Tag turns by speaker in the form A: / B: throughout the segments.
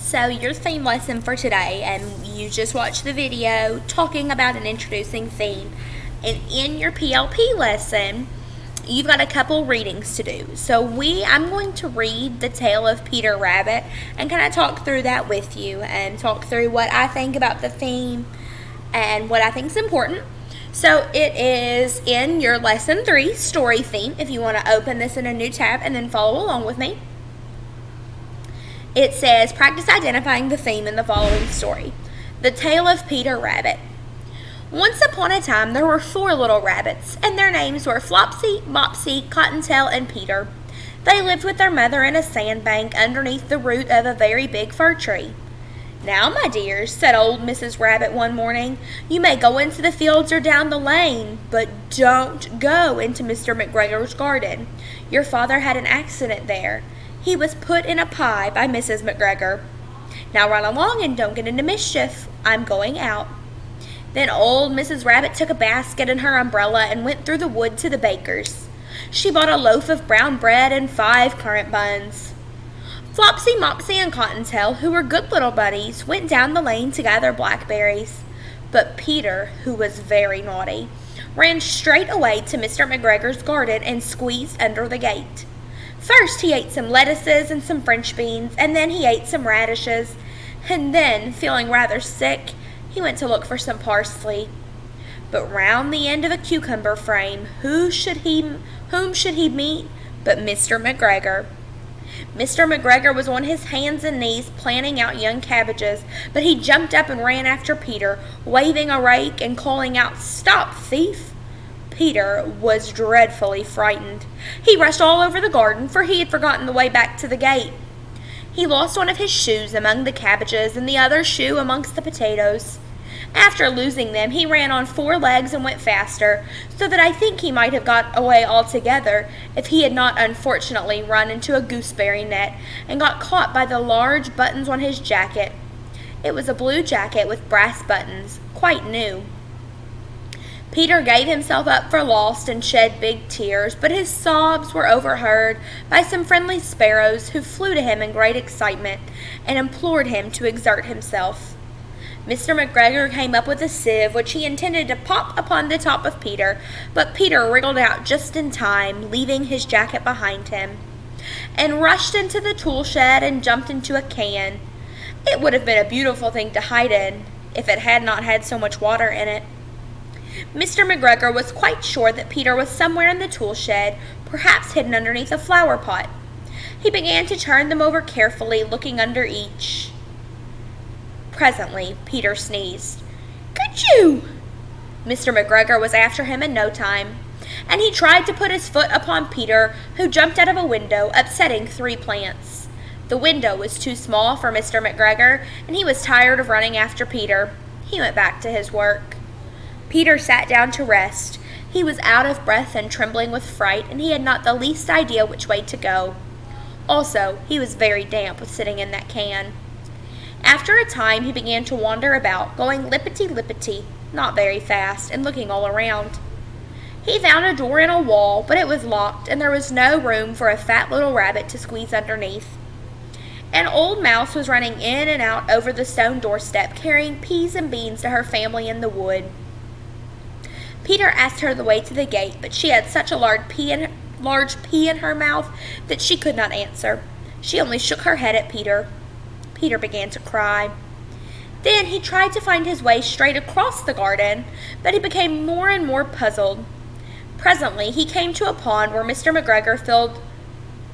A: So your theme lesson for today, and you just watched the video talking about an introducing theme. And in your PLP lesson, you've got a couple readings to do. So I'm going to read the tale of Peter Rabbit and kind of talk through that with you and talk through what I think about the theme and what I think is important. So it is in your lesson 3 story theme, if you want to open this in a new tab and then follow along with me. It says, practice identifying the theme in the following story. The Tale of Peter Rabbit. Once upon a time, there were 4 little rabbits, and their names were Flopsy, Mopsy, Cottontail, and Peter. They lived with their mother in a sandbank underneath the root of a very big fir tree. Now, my dears, said old Mrs. Rabbit one morning, you may go into the fields or down the lane, but don't go into Mr. McGregor's garden. Your father had an accident there. He was put in a pie by Mrs. McGregor. Now run along and don't get into mischief. I'm going out. Then old Mrs. Rabbit took a basket and her umbrella and went through the wood to the baker's. She bought a loaf of brown bread and 5 currant buns. Flopsy, Mopsy, and Cottontail, who were good little bunnies, went down the lane to gather blackberries. But Peter, who was very naughty, ran straight away to Mr. McGregor's garden and squeezed under the gate. First he ate some lettuces and some French beans, and then he ate some radishes, and then, feeling rather sick, he went to look for some parsley. But round the end of a cucumber frame, whom should he meet but Mr. McGregor? Mr. McGregor was on his hands and knees planting out young cabbages, but he jumped up and ran after Peter, waving a rake and calling out, "Stop, thief!" Peter was dreadfully frightened. He rushed all over the garden, for he had forgotten the way back to the gate. He lost one of his shoes among the cabbages and the other shoe amongst the potatoes. After losing them, he ran on 4 legs and went faster, so that I think he might have got away altogether if he had not unfortunately run into a gooseberry net and got caught by the large buttons on his jacket. It was a blue jacket with brass buttons, quite new. Peter gave himself up for lost and shed big tears, but his sobs were overheard by some friendly sparrows who flew to him in great excitement and implored him to exert himself. Mr. McGregor came up with a sieve which he intended to pop upon the top of Peter, but Peter wriggled out just in time, leaving his jacket behind him, and rushed into the tool shed and jumped into a can. It would have been a beautiful thing to hide in if it had not had so much water in it. Mr. McGregor was quite sure that Peter was somewhere in the tool shed, perhaps hidden underneath a flower pot. He began to turn them over carefully, looking under each. Presently, Peter sneezed. "Kerchoo!" Mr. McGregor was after him in no time, and he tried to put his foot upon Peter, who jumped out of a window, upsetting 3 plants. The window was too small for Mr. McGregor, and he was tired of running after Peter. He went back to his work. Peter sat down to rest. He was out of breath and trembling with fright, and he had not the least idea which way to go. Also, he was very damp with sitting in that can. After a time, he began to wander about, going lippity-lippity, not very fast, and looking all around. He found a door in a wall, but it was locked, and there was no room for a fat little rabbit to squeeze underneath. An old mouse was running in and out over the stone doorstep, carrying peas and beans to her family in the wood. Peter asked her the way to the gate, but she had such a large pea in her mouth that she could not answer. She only shook her head at Peter. Peter began to cry. Then he tried to find his way straight across the garden, but he became more and more puzzled. Presently he came to a pond where Mr. McGregor filled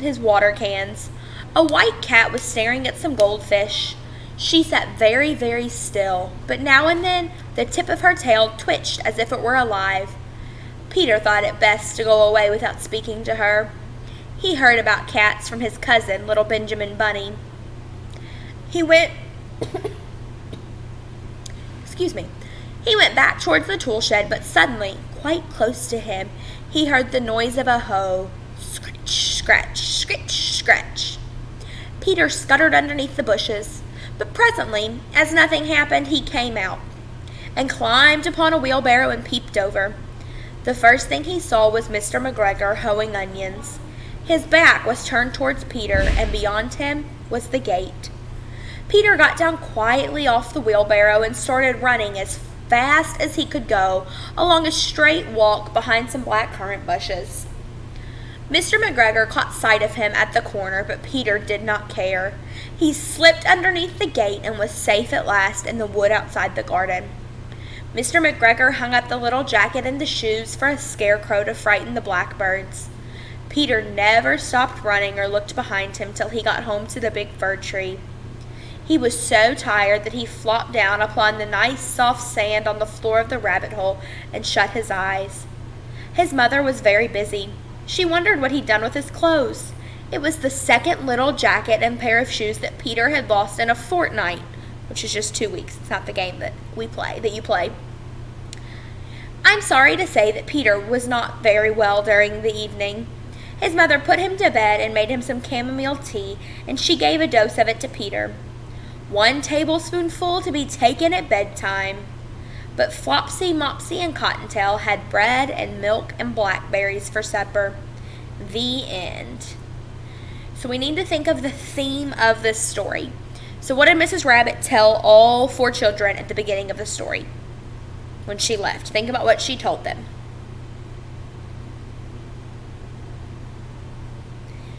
A: his water cans. A white cat was staring at some goldfish. She sat very, very still, but now and then the tip of her tail twitched as if it were alive. Peter thought it best to go away without speaking to her. He heard about cats from his cousin, little Benjamin Bunny. He went back towards the tool shed, but suddenly, quite close to him, he heard the noise of a hoe. Scratch, scratch, scritch, scratch. Peter scuttered underneath the bushes, but presently, as nothing happened, he came out and climbed upon a wheelbarrow and peeped over. The first thing he saw was Mr. McGregor hoeing onions. His back was turned towards Peter, and beyond him was the gate. Peter got down quietly off the wheelbarrow and started running as fast as he could go along a straight walk behind some blackcurrant bushes. Mr. McGregor caught sight of him at the corner, but Peter did not care. He slipped underneath the gate and was safe at last in the wood outside the garden. Mr. McGregor hung up the little jacket and the shoes for a scarecrow to frighten the blackbirds. Peter never stopped running or looked behind him till he got home to the big fir tree. He was so tired that he flopped down upon the nice soft sand on the floor of the rabbit hole and shut his eyes. His mother was very busy. She wondered what he'd done with his clothes. It was the second little jacket and pair of shoes that Peter had lost in a fortnight, which is just 2 weeks. It's not the game that you play. I'm sorry to say that Peter was not very well during the evening. His mother put him to bed and made him some chamomile tea, and she gave a dose of it to Peter. 1 tablespoonful to be taken at bedtime. But Flopsy, Mopsy, and Cottontail had bread and milk and blackberries for supper. The end. So we need to think of the theme of this story. So what did Mrs. Rabbit tell all 4 children at the beginning of the story when she left? Think about what she told them.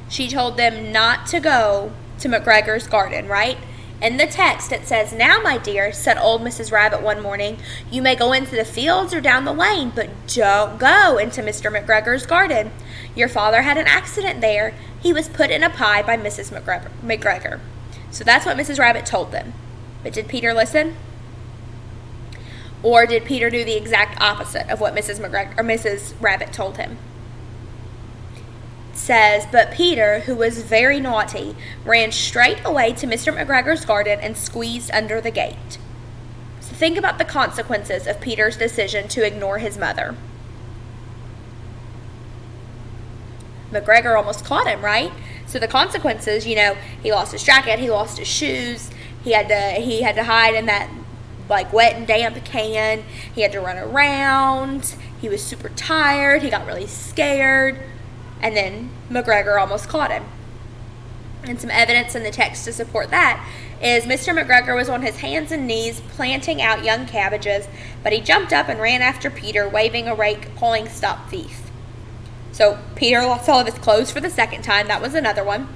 A: She told them not to go to McGregor's garden, right? In the text, it says, "Now, my dear," said old Mrs. Rabbit one morning, "you may go into the fields or down the lane, but don't go into Mr. McGregor's garden. Your father had an accident there. He was put in a pie by Mrs. McGregor." So that's what Mrs. Rabbit told them. But did Peter listen? Or did Peter do the exact opposite of what Mrs. Rabbit told him? Says, but Peter, who was very naughty, ran straight away to Mr. McGregor's garden and squeezed under the gate. So think about the consequences of Peter's decision to ignore his mother. McGregor almost caught him, right? So the consequences, he lost his jacket, he lost his shoes, he had to hide in that wet and damp can, he had to run around, he was super tired, he got really scared. And then McGregor almost caught him. And some evidence in the text to support that is Mr. McGregor was on his hands and knees planting out young cabbages, but he jumped up and ran after Peter, waving a rake, calling, "Stop thief." So Peter lost all of his clothes for the second time. That was another one.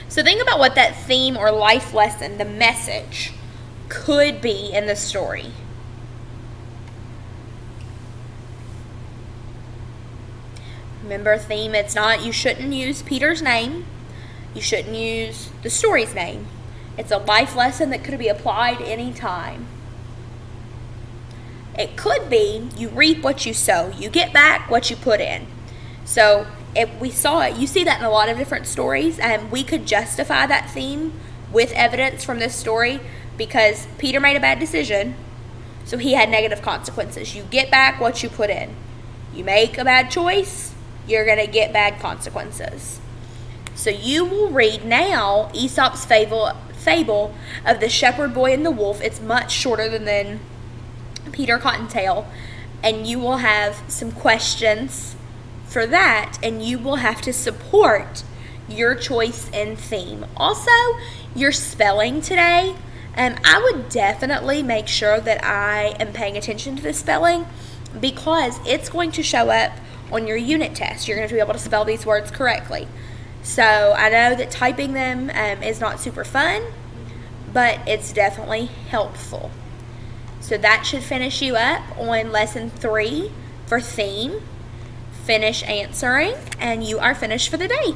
A: So think about what that theme or life lesson, the message, could be in the story. Remember, theme, you shouldn't use Peter's name. You shouldn't use the story's name. It's a life lesson that could be applied anytime. It could be you reap what you sow. You get back what you put in. So if we saw it, you see that in a lot of different stories, and we could justify that theme with evidence from this story because Peter made a bad decision, so he had negative consequences. You get back what you put in. You make a bad choice, you're going to get bad consequences. So you will read now Aesop's fable of the shepherd boy and the wolf. It's much shorter than Peter Cottontail. And you will have some questions for that. And you will have to support your choice in theme. Also, your spelling today. I would definitely make sure that I am paying attention to the spelling because it's going to show up on your unit test. You're going to be able to spell these words correctly. So I know that typing them is not super fun, but it's definitely helpful. So that should finish you up on lesson 3 for theme. Finish answering, and you are finished for the day.